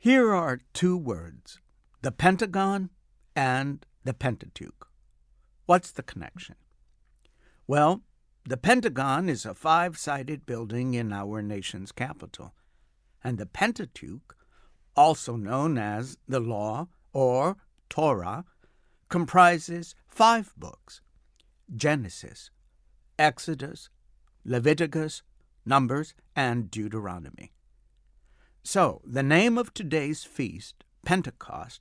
Here are two words, the Pentagon and the Pentateuch. What's the connection? Well, the Pentagon is a 5-sided building in our nation's capital, and the Pentateuch, also known as the Law or Torah, comprises 5 books: Genesis, Exodus, Leviticus, Numbers, and Deuteronomy. So, the name of today's feast, Pentecost,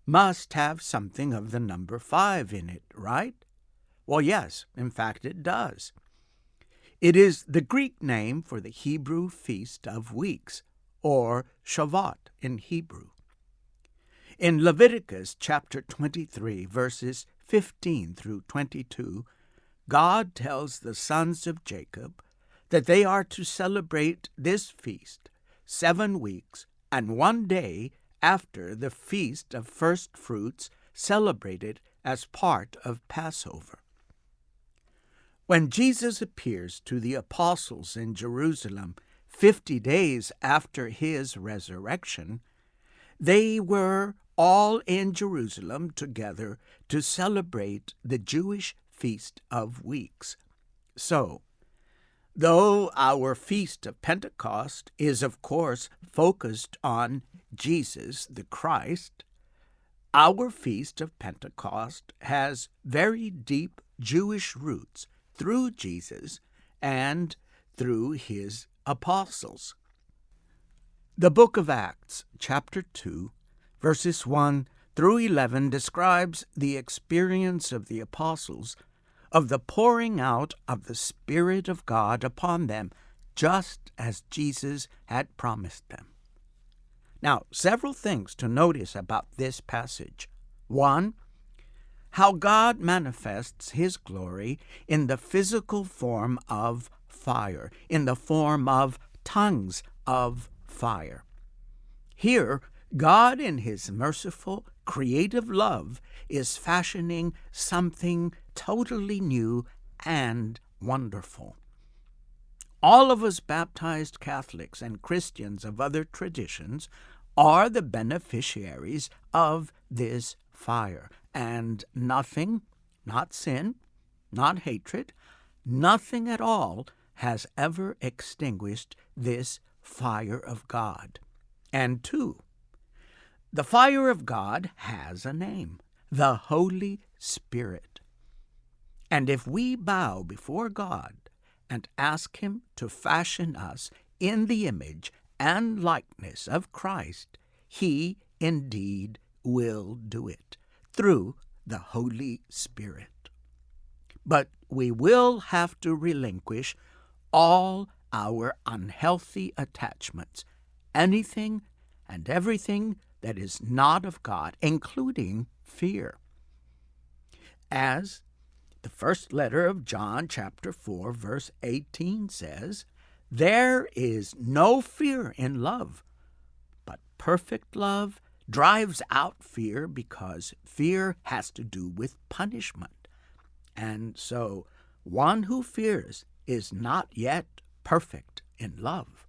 must have something of the number 5 in it, right? Well, yes, in fact it does. It is the Greek name for the Hebrew Feast of Weeks, or Shavuot in Hebrew. In Leviticus chapter 23, verses 15 through 22, God tells the sons of Jacob that they are to celebrate this feast 7 weeks and 1 day after the Feast of First Fruits celebrated as part of Passover. When Jesus appears to the apostles in Jerusalem 50 days after his resurrection, they were all in Jerusalem together to celebrate the Jewish Feast of Weeks. So, though our Feast of Pentecost is, of course, focused on Jesus the Christ, our Feast of Pentecost has very deep Jewish roots through Jesus and through his apostles. The book of Acts, chapter 2, verses 1 through 11, describes the experience of the apostles of the pouring out of the Spirit of God upon them, just as Jesus had promised them. Now, several things to notice about this passage. 1, how God manifests his glory in the physical form of fire, in the form of tongues of fire. Here, God, in his merciful, creative love, is fashioning something totally new and wonderful. All of us baptized Catholics and Christians of other traditions are the beneficiaries of this fire, and nothing, not sin, not hatred, nothing at all has ever extinguished this fire of God. And 2, the fire of God has a name, the Holy Spirit. And if we bow before God and ask him to fashion us in the image and likeness of Christ, he indeed will do it through the Holy Spirit. But we will have to relinquish all our unhealthy attachments, anything and everything that is not of God, including fear. As the first letter of John, chapter 4, verse 18 says, "There is no fear in love, but perfect love drives out fear, because fear has to do with punishment. And so one who fears is not yet perfect in love."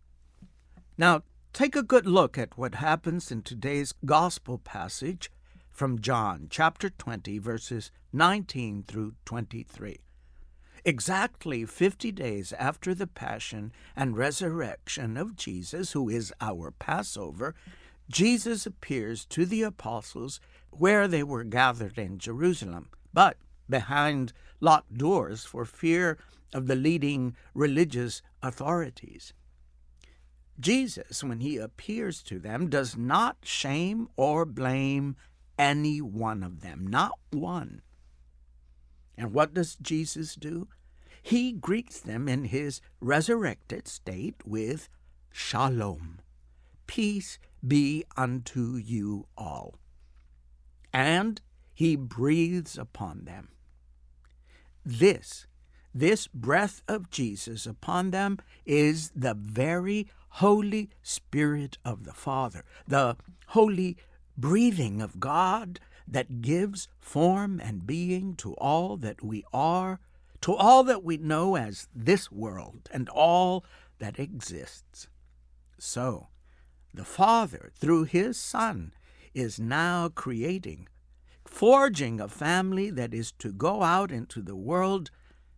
Now, take a good look at what happens in today's gospel passage from John, chapter 20, verses 19 through 23. Exactly 50 days after the passion and resurrection of Jesus, who is our Passover, Jesus appears to the apostles where they were gathered in Jerusalem, but behind locked doors for fear of the leading religious authorities. Jesus, when he appears to them, does not shame or blame any one of them, not one. And what does Jesus do? He greets them in his resurrected state with shalom, peace be unto you all. And he breathes upon them. This breath of Jesus upon them is the very Holy Spirit of the Father, the holy breathing of God that gives form and being to all that we are, to all that we know as this world and all that exists. So, The Father, through His Son, is now creating, forging a family that is to go out into the world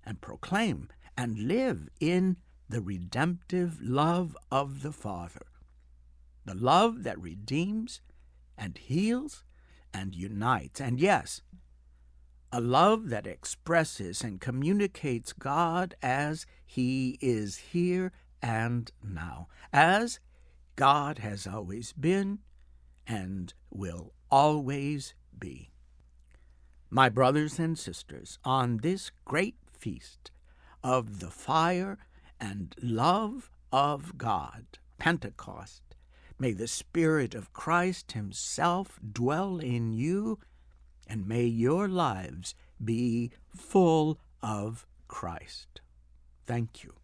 and proclaim and live in the redemptive love of the Father, the love that redeems and heals and unites, and yes, a love that expresses and communicates God as He is here and now, as God has always been and will always be. My brothers and sisters, on this great feast of the fire and love of God, Pentecost, may the Spirit of Christ Himself dwell in you, and may your lives be full of Christ. Thank you.